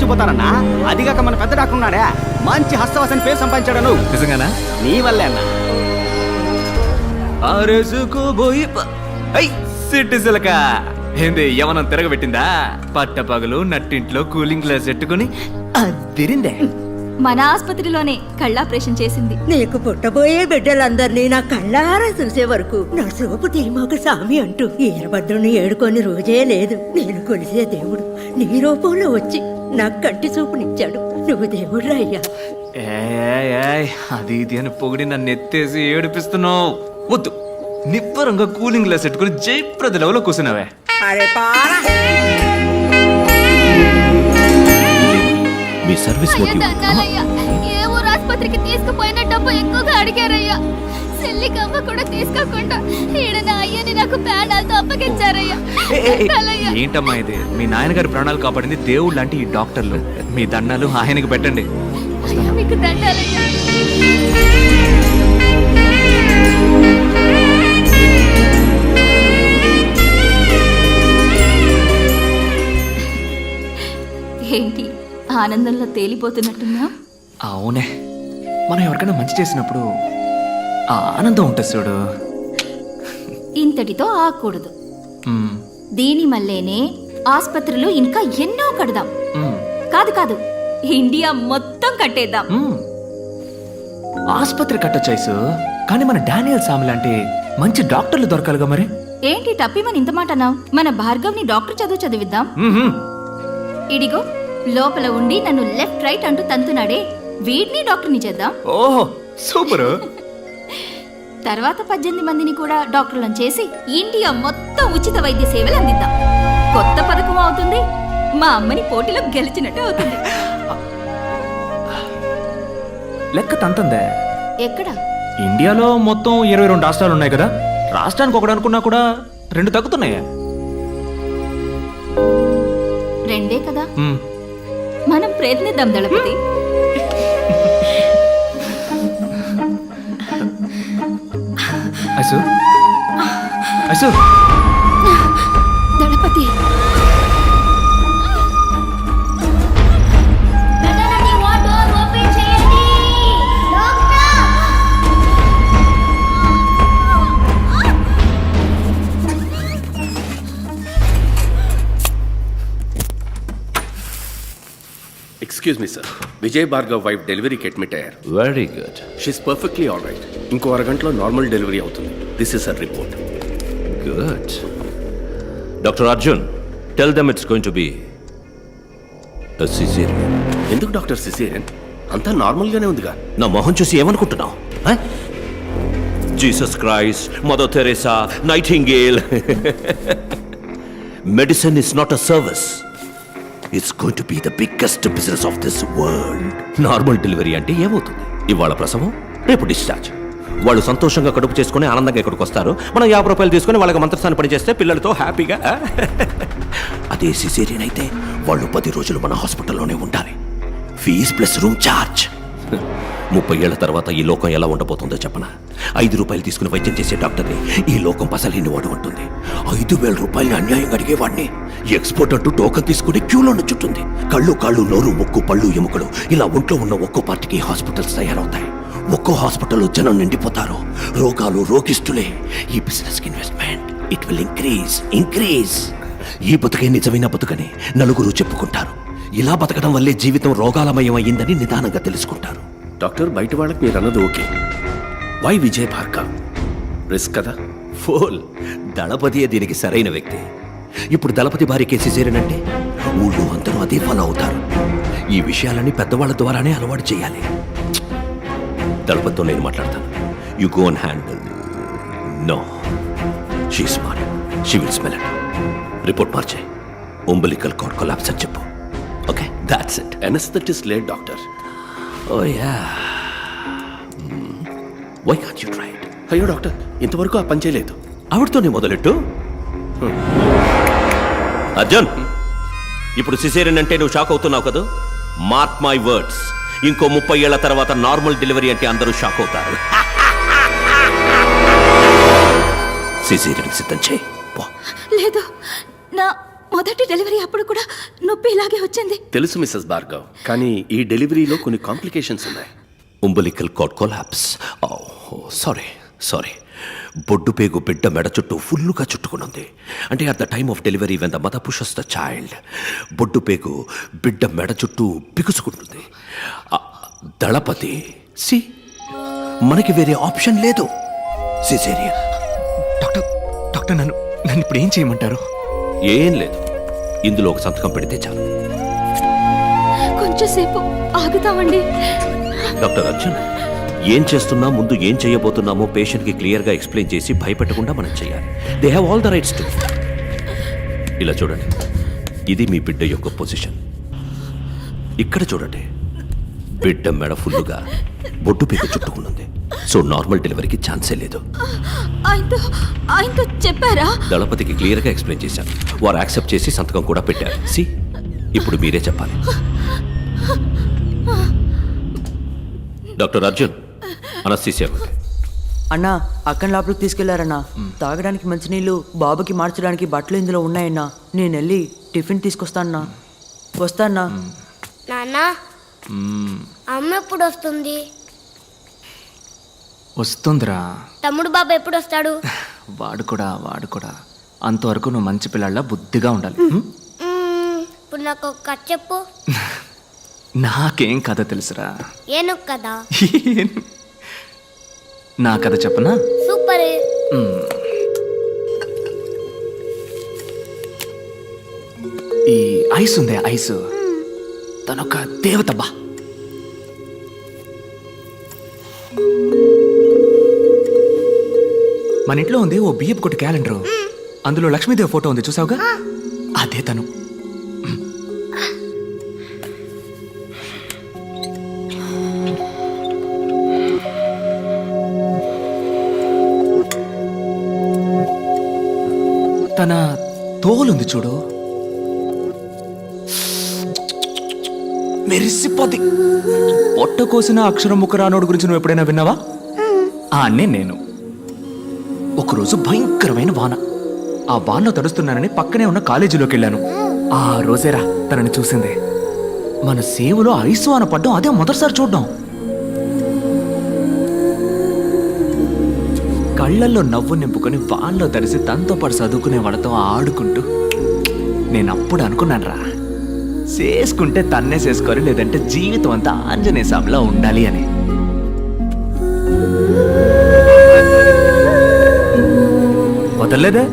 చచ్చిపోతారన్నా. అదిగాక మన పెద్ద డాక్టర్ ఉన్నాడే, మంచి హస్తవాసన పేరు సంపాదించాడు. నువ్వు నిజంగానా? నీ వల్లే అన్నా. సిటిజలక ఏంది యవనం తిరగబెట్టిందా? పట్టపగలు నట్టింట్లో కూలింగ్ గ్లాస్ పెట్టుకుని అదిరిందే. మన ఆసుపత్రిలోనే కళ్ళాపరేషన్ చేసింది. నీకు పుట్టబోయే బిడ్డలందరినీ నా కళ్ళారా చూసే వరకు నా చూపు తీమాక సామి అంటూ ఈరభద్రుని ఏడుకొని రోజే లేదు. నేను కొలిసే దేవుడు నీ రూపంలో వచ్చి నాకు కంటి చూపునిచ్చాడు. నువ్వు దేవుడు అయ్యా. అది ఇది అని పొగిడి నన్ను ఎత్తేసి ఏడిపిస్తున్నావు. వద్దు, నిబ్బరంగా కూలింగ్ గ్లాస్ పెట్టుకుని జయప్రద లెవెల్లో కూర్చున్నావే. అరే పారా మీ సర్వీస్ ఏ ఊరు ఆసుపత్రికి తీసుకుపోయిన డబ్బు ఎక్కువగా అడిగారయ్యా. చెల్లికమ్మ కూడా తీసుకోకుండా ఈడన అయ్యని నాకు ప్రాణాలతో అప్పగించారయ్యా. ఏంటమ్మా ఇది? మీ నాయనగారి ప్రాణాలు కాపాడింది దేవుడు లాంటి ఈ డాక్టర్లు. మీ దండాలు ఆయనకి పెట్టండి. మీకు దండాలయ్యా. ఏంటి ఆనందంలో తేలిపోతున్నట్టున్నా? అవునే, మనం ఎవరికైనా మంచి చేసినప్పుడు ఆ ఆనందం ఉంటుంది చూడు. ఇంతటితో ఆకూడదు. దీని మల్లేనే ఆసుపత్రులు ఇంకా ఎన్నో కడదాం. కాదు కాదు, ఇండియా మొత్తం కట్టేద్దాం. ఆసుపత్రి కట్టొచ్చాయిసు, కానీ మన డానియల్ సామి లాంటి మంచి డాక్టర్లు దొరకాలిగా. మరి ఏంటి టప్పిమని ఇంత మాట అన్నావు? మన భార్గవ్ని డాక్టర్ చదివిద్దాం. ఇడిగో లోపల ఉండి నన్ను లెఫ్ట్ రైట్ అంటూ తంతున్నాడే, వీడిని డాక్టర్ని చేద్దాం. ఓహో సూపర్. తర్వాత 18 మందిని కూడా డాక్టర్లను చేసి ఇండియా మొత్తం ఉచిత వైద్య సేవలు అందిద్దాం. కొత్త పథకం అవుతుంది. మా అమ్మని పోటీలో గెలిచినట్టు అవుతుంది. లెక్క తంతందే. ఎక్కడ? ఇండియాలో మొత్తం 22 రాష్ట్రాలు ఉన్నాయి కదా. రాష్ట్రానికి ఒకటి అనుకున్నా కూడా 2 తగ్గుతున్నాయా? 2 కదా. మనం ప్రయత్నిద్దాం దళపతి. ఐసు ఐసు దళపతి Excuse me, sir. Vijay Bhargav wife delivery ki admit ayyaru. Very good. She's perfectly all right. ఇంకో అరగంటలో నార్మల్ డెలివరీ అవుతుంది. This is her report. Good. Doctor Arjun, tell them it's going to be a cesarean. ఎందుకు doctor caesarean? అంతా normal గానే ఉందిగా. నా మొహం చూసి ఏమనుకుంటున్నావు? Jesus Christ, mother Teresa, nightingale. Medicine is not a service. It's going to be the biggest business of this world. Normal delivery అంటే ఏమవుతుంది? ఇవాళ ప్రసవం, రేపు డిశ్చార్జ్. వాళ్ళు సంతోషంగా కడుపు చేసుకుని ఆనందంగా ఇక్కడికి వస్తారు. మనం 50 రూపాయలు తీసుకుని వాళ్ళకి మంత్రస్థానం పని చేస్తే పిల్లలతో హ్యాపీగా. అదే సిజేరియన్ అయితే వాళ్ళు 10 రోజులు మన హాస్పిటల్లోనే ఉండాలి. Fees plus room charge. 30 ఏళ్ల తర్వాత ఈ లోకం ఎలా ఉండబోతుందో చెప్పనా? 5 రూపాయలు తీసుకుని వైద్యం చేసే డాక్టర్ని ఈ లోకం పసలేని వాడు ఉంటుంది. 5,000 రూపాయలని అన్యాయంగా అడిగేవాడిని ఎక్స్పోర్ట్ అంటూ టోకన్ తీసుకుని క్యూలో నుంచుంటుంది. కళ్ళు, కాళ్ళు, నోరు, ముక్కు, పళ్ళు, ఎముకలు ఇలా ఒంట్లో ఉన్న ఒక్కో పార్టీకి హాస్పిటల్స్ తయారవుతాయి. ఒక్కో హాస్పిటల్లో జనం నిండిపోతారు. రోగాలు, రోగిస్తులే. ఈ business investment it will increase. ఈ బతుకే నిజమైన బతుకని నలుగురు చెప్పుకుంటారు. ఇలా బతకడం వల్లే జీవితం రోగాలమయం అయ్యిందని నిదానంగా తెలుసుకుంటారు. డాక్టర్, బయట వాళ్ళకి మీరు అన్నది okay. Why Vijay Bhargav? Risk కదా. ఫోల్. దళపతియే దీనికి సరైన వ్యక్తి. ఇప్పుడు దళపతి భార్యకే సిజేరియన్ ఊళ్ళో అందరూ అదే ఫాలో అవుతారు. ఈ విషయాలని పెద్దవాళ్ళ ద్వారానే అలవాటు చేయాలి. దళపతితో నేను మాట్లాడతాను. You go and handle. No, she smart. She will smell it. Report మార్చే. umbilical cord collapse అని చెప్పు. Okay, that's it. Anaesthetist late doctor. Oh yeah. Why can't you try it? అయ్యో డాక్టర్, ఇంతవరకు ఆ పని చేయలేదు. ఆవిడతోనే మొదలెట్టు. అర్జున్, ఇప్పుడు సిజేరియన్ అంటే నువ్వు షాక్ అవుతున్నావు కదా? మార్క్ మై వర్డ్స్, ఇంకో 30 ఏళ్ల తర్వాత నార్మల్ డెలివరీ అంటే అందరూ షాక్ అవుతారు. సిజేరియన్ సిద్ధం చేయి. లేదు, నా మొదటి డెలివరీ అప్పుడు కూడా నొప్పి ఇలాగే వచ్చింది. తెలుసు మిస్సెస్ భార్గవ్, కానీ ఈ డెలివరీలో కొన్ని కాంప్లికేషన్స్ ఉన్నాయి. umbilical cord collapse. సారీ బొడ్డు పేగు బిడ్డ మెడ చుట్టూ ఫుల్లుగా చుట్టుకునుంది. అంటే at the time of delivery when the mother pushes the child, బొడ్డు పేగు బిడ్డ మెడ చుట్టూ బిగుసుకుంటుంది. దళపతి సి, మనకి వేరే ఆప్షన్ లేదు, సిజేరియన్. డాక్టర్ నన్ను ఇప్పుడు ఏం చేయమంటారు? ఏం లేదు, ఇందులో ఒక సంతకం పెడితే చాలు. కొంచెం సేపు ఆగుతామండి. డాక్టర్ అర్జున్, ఏం చేస్తున్నా ముందు ఏం చేయబోతున్నామో పేషెంట్కి క్లియర్గా ఎక్స్ప్లెయిన్ చేసి భయపెట్టకుండా మనం చేయాలి. They have all the rights to. ఇలా చూడండి, ఇది మీ బిడ్డ యొక్క పొజిషన్. ఇక్కడ చూడండి, బిడ్డ మెడ ఫుల్లుగా బొడ్డు పీక చుట్టుకున్నది. సో నార్మల్ డెలివరీకి ఛాన్సే లేదు. ఆయనతో చెప్పారా? దళపతికి క్లియర్గా ఎక్స్ప్లెయిన్ చేశాను. వారు యాక్సెప్ట్ చేసి సంతకం కూడా పెట్టారు. సి, ఇప్పుడు మీరే చెప్పాలి. Doctor Arjun, anaesthesia. అన్నా, అక్కని లోపలికి తీసుకెళ్లారన్నా. తాగడానికి మంచినీళ్ళు, బాబుకి మార్చడానికి బట్టలు ఇందులో ఉన్నాయన్నా. నేను వెళ్ళి టిఫిన్ తీసుకొస్తానన్నా. వస్తానా? నాన్న, అమ్మ ఎప్పుడు వస్తుంది? వస్తుందిరా. తమ్ముడు బాబు ఎప్పుడు వస్తాడు? వాడు కూడా అంతవరకు నువ్వు మంచి పిల్లల్లా బుద్ధిగా ఉండాలి. ఇప్పుడు నాకు ఒక కథ చెప్పు. నాకేం కథ తెలుసురా. ఏను కదా? నా కథ చెప్పనా? సూపర్. ఈ ఐస్ ఉందే, ఐస్ తనొక దేవతబ్బా. మన ఇంట్లో ఉంది ఓ బియ్యపు కొట్టు క్యాలెండర్. అందులో లక్ష్మీదేవి ఫోటో ఉంది, చూసావుగా? అదే తను. తన తోలుంది చూడు, మెరిసిపోద్ది. పొట్ట కోసిన అక్షరం ముక్క రానోడు గురించి నువ్వు ఎప్పుడైనా విన్నావా? నేను ఒకరోజు భయంకరమైన వాన. ఆ వానలో తడుస్తున్నానని పక్కనే ఉన్న కాలేజీలోకి వెళ్ళాను. ఆ రోజేరా తనని చూసింది. మన సేవలో ఐసు వాన పడ్డం అదే మొదటిసారి చూడ్డం. కళ్ళల్లో నవ్వు నింపుకొని వానలో తడిసి తనతో పాటు చదువుకునే వాళ్ళతో ఆడుకుంటూ నేనప్పుడు అనుకున్నాను రా, చేసుకుంటే తన్నే చేసుకోవాలి, లేదంటే జీవితం అంతా ఆంజనేయ స్వామిలా ఉండాలి అని. వదలలేదే,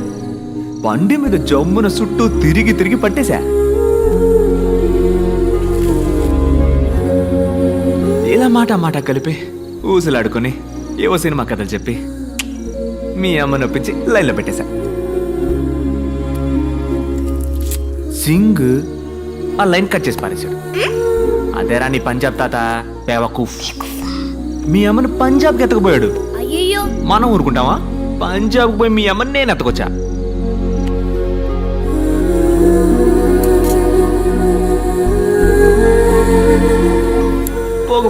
బండి మీద జమ్మున చుట్టూ తిరిగి పట్టేశా. ఇలా మాట కలిపి ఊసులాడుకొని ఏవో సినిమా కథలు చెప్పి మీ అమ్మ నొప్పించి లైన్లో పెట్టేశా. సింగ్ ఆ లైన్ కట్ చేసి పారేశాడు. అదేరా నీ పంజాబ్ తాత బేవకూఫ్. మీ అమ్మని పంజాబ్కి ఎత్తకపోయాడు. అయ్యో, మనం ఊరుకుంటావా? పంజాబ్కి పోయి మీ అమ్మని నేను ఎత్తకొచ్చా.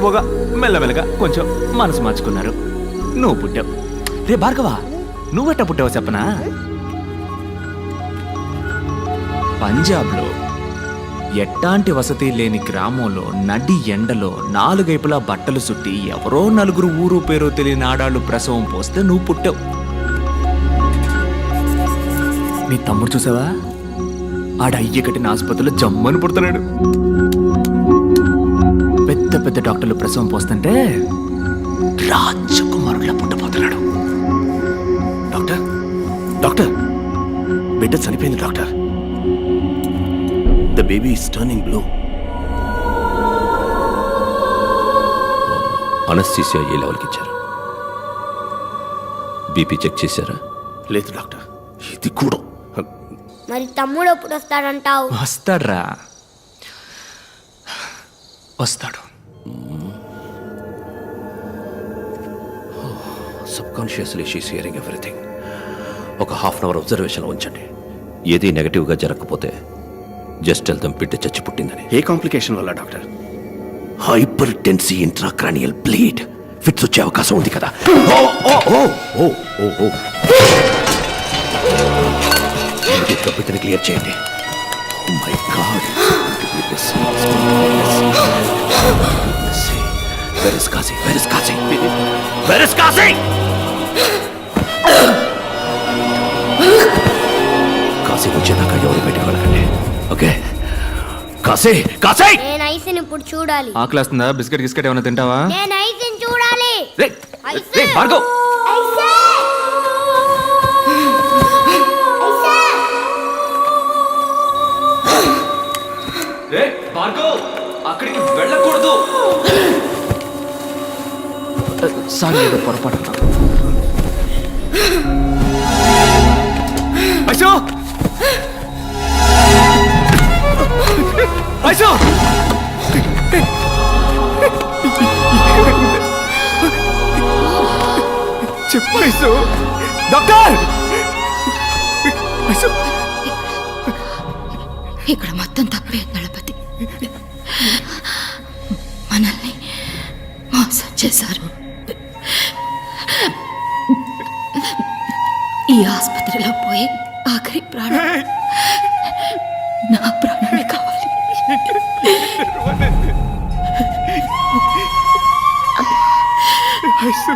పోగా మెల్లమెల్లగా కొంచెం మనసు మార్చుకున్నారు. నువ్వు పుట్టావు. రే భార్గవా, నువ్వెట్టా పుట్టావు చెప్పనా? పంజాబ్లో ఎట్టాంటి వసతి లేని గ్రామంలో నడి ఎండలో 4 వైపులా బట్టలు చుట్టి ఎవరో 4 ఊరు పేరో తెలియని ఆడాళ్ళు ప్రసవం పోస్తే నువ్వు పుట్టావు. నీ తమ్ముడు చూసావా? ఆడ అయ్య కట్టిన ఆసుపత్రిలో జమ్మని పుడుతున్నాడు. పెద్ద డాక్టర్లు ప్రసవం పోస్తుంటే రాజకుమారులా పుట్టబోతున్నాడు. డాక్టర్, బిడ్డ చనిపోయింది doctor. The baby is turning blue. Anaesthesia ఏ లెవెల్కి ఇచ్చారు? బీపీ చెక్ చేశారా? లేదు డాక్టర్, ఇది కూడా. మరి తమ్ముడు ఎప్పుడు వస్తాడంటావు? వస్తాడు. Subconsciously she's hearing everything. ఒక హాఫ్ అన్ అవర్ అబ్జర్వేషన్లో ఉంచండి. ఏది నెగటివ్గా జరగకపోతే జస్ట్ వెళ్తాం బిడ్డ చచ్చి పుట్టిందని. ఏ కాంప్లికేషన్ వల్ల doctor? Hyper Tennessee intracranial bleed. Fits వచ్చే అవకాశం ఉంది కదా. బిడ్డని క్లియర్ చేయండి. My God. Let's see. Where is Kasi? Where is Kasi? Where is Kasi? Kashi వచ్చేదాకా ఎవరు బయటకు వెళ్ళకండి ఓకే కాశీ కాశీ నేను ఐస్ని ఇప్పుడు చూడాలి. ఆకలేస్తుందా? బిస్కెట్ గిస్కెట్ ఏమైనా తింటావా? నేను ఐస్ని చూడాలి. రేయ్, రేయ్, భార్గవ్! రేయ్, భార్గవ్! అక్కడికి వెళ్ళకూడదు. సారీ, ఏదో పొరపాటు. ఐసు ఐసు చెప్పు ఐసు. Doctor ice. ఇక్కడ మొత్తం తప్పే దళపతి. మనల్ని మోసం చేశారు. ఈ ఆసుపత్రిలో పోయి ఆఖరి ప్రాణం నా ప్రాణమే కావాలి. ఐసు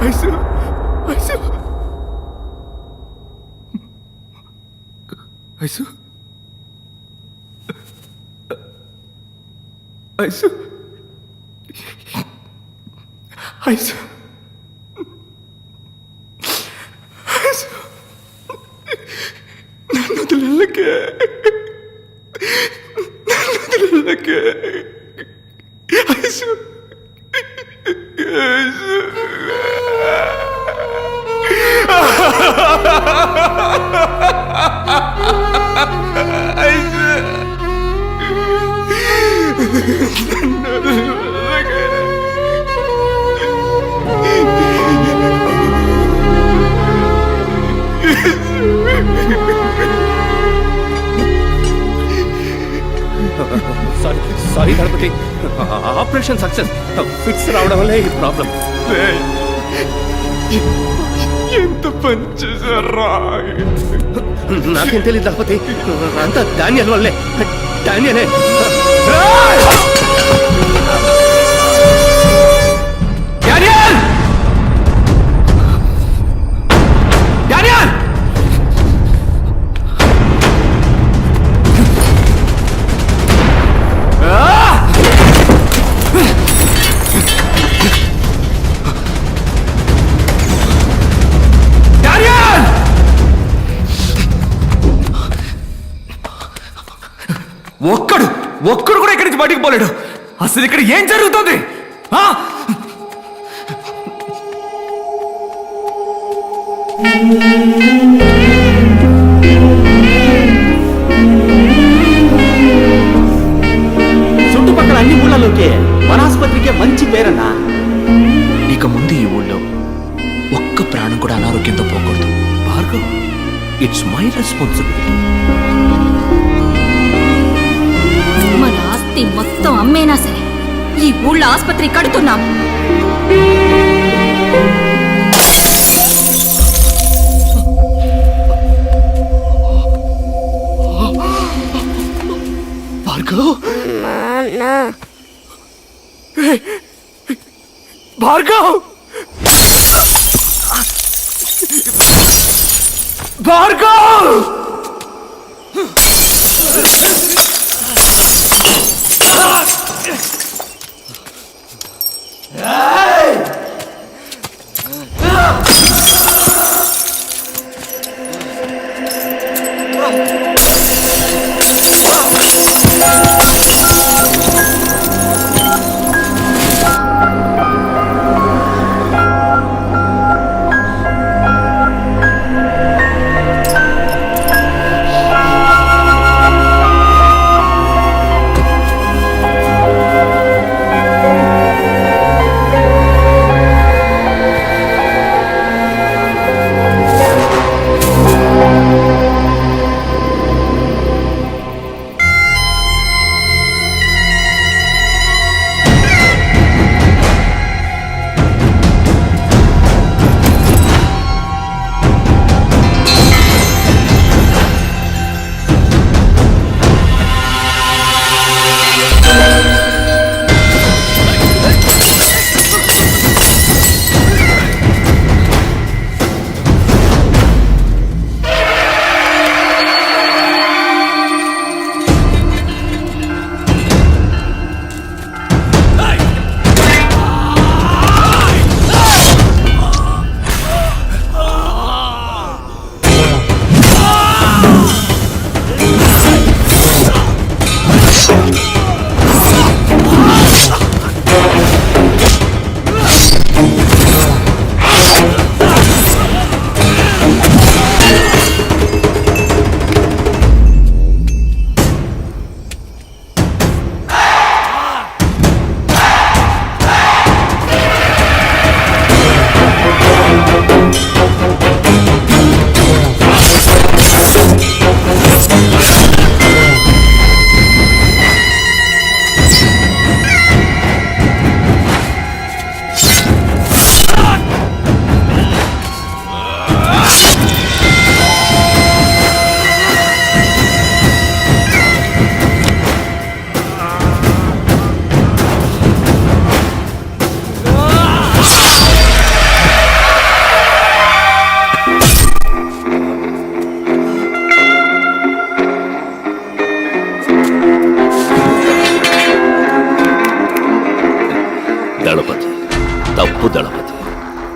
ఐసు ఐసు ఐసు ఐసు ఐసు ఐసు నన్ను వదిలేకే Isu Isu sorry Ganapati operation success ఫిక్స్ రావడం వల్లే ఈ ప్రాబ్లం ఎంత పని చేశారా? నాకేం తెలియదు గణపతి అంతా డానియల్ వల్లే డానియలే డానియల్! డానియల్! ఒక్కడు కూడా ఇక్కడి నుంచి బయటికి పోలేడు. అసలు ఇక్కడ ఏం జరుగుతుంది? చుట్టుపక్కల అన్ని ఊళ్ళలోకే మన ఆసుపత్రికే మంచి పేరన్నా. ఇక ముందు ఈ ఊళ్ళో ఒక్క ప్రాణం కూడా అనారోగ్యంతో పోకూడదు. Bhargav it's my responsibility. మన ఆస్తి మొత్తం అమ్మేనా సరే ఈ ఊళ్ళో ఆసుపత్రి కడుతున్నాం. భార్గవ్! భార్గవ్ భార్గవ్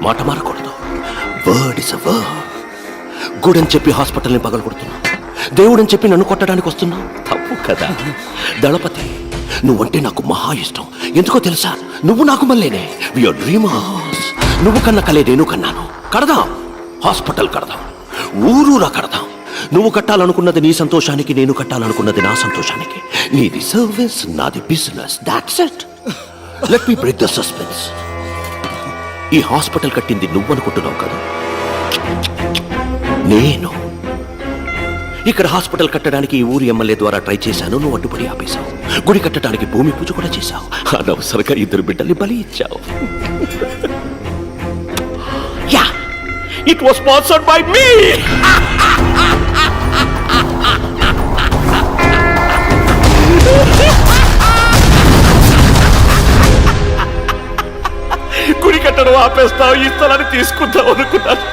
మాట మారకూడదు. Word is a word. గుడని చెప్పి హాస్పిటల్ని పగలగొడుతున్నావు, దేవుడని చెప్పి నన్ను కొట్టడానికి వస్తున్నావు. తప్పు కదా దళపతి. నువ్వంటే నాకు మహా ఇష్టం. ఎందుకో తెలుసా? నువ్వు నాకు మళ్ళీనే. VR dreamers. నువ్వు కన్న కలే నేను కన్నాను. కడదాం, హాస్పిటల్ కడదాం, ఊరూరా కడదాం. నువ్వు కట్టాలనుకున్నది నీ సంతోషానికి, నేను కట్టాలనుకున్నది నా సంతోషానికి. నీది సర్వీస్, నాది business. That's it. Let me break the suspense. ఈ హాస్పిటల్ కట్టింది నువ్వు అనుకుంటున్నావు కదా, నేను. ఇక్కడ హాస్పిటల్ కట్టడానికి ఈ ఊరి ఎమ్మెల్యే ద్వారా ట్రై చేశాను, నువ్వు అడ్డుపడి ఆపేశావు. గుడి కట్టడానికి భూమి పూజ కూడా చేశావు. అనవసరంగా 2 బిడ్డల్ని బలి ఇచ్చావు. Yeah, it was sponsored by me. గుడి కట్టడం ఆపేస్తావు, ఈ స్థలాన్ని తీసుకుంటావు అనుకున్నాను.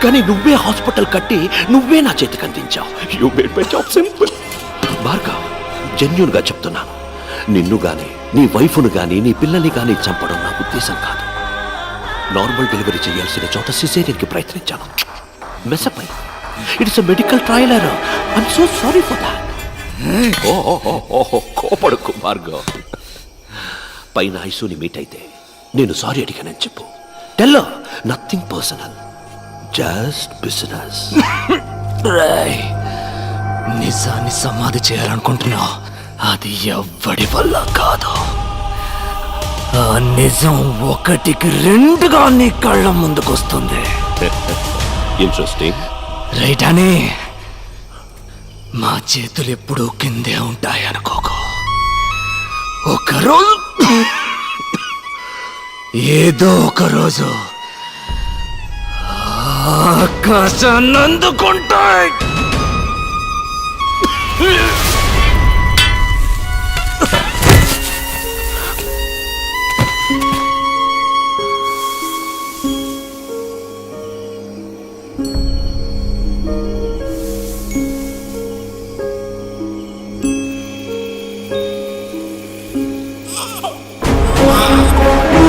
కానీ నువ్వే హాస్పిటల్ కట్టి నువ్వే నా చేతికి అందించావు. You made my job simple. Bhargav, genuine గా చెప్తున్నాను, నిన్ను గాని, నీ వైఫ్ను గాని, నీ పిల్లల్ని గాని చంపడం నా ఉద్దేశం కాదు. నార్మల్ డెలివరీ చేయాల్సిన చోట సిజేరియన్కి ప్రయత్నించాను. మెసపై it's a medical trial error. I'm so sorry for that. కోపడుకు భార్గవ్. పైన ఐసూని మీట్ అయితే నేను సారీ అడిగానని చెప్పు. Tell nothing personal, just business. నిజాన్ని సమాధి చేయాలనుకుంటున్నావు, అది ఎవ్వడి వల్ల కాదు. ఆ నిజం 1కి 2గా నీ కళ్ళ ముందుకొస్తుంది. ఇంట్రెస్టింగ్. రైట్ అని మా చేతులు ఎప్పుడూ కిందే ఉంటాయి అనుకోకు. ఒకరోజు ఏదో ఒక రోజు ఆకాశాన్ని అందుకుంటాయి.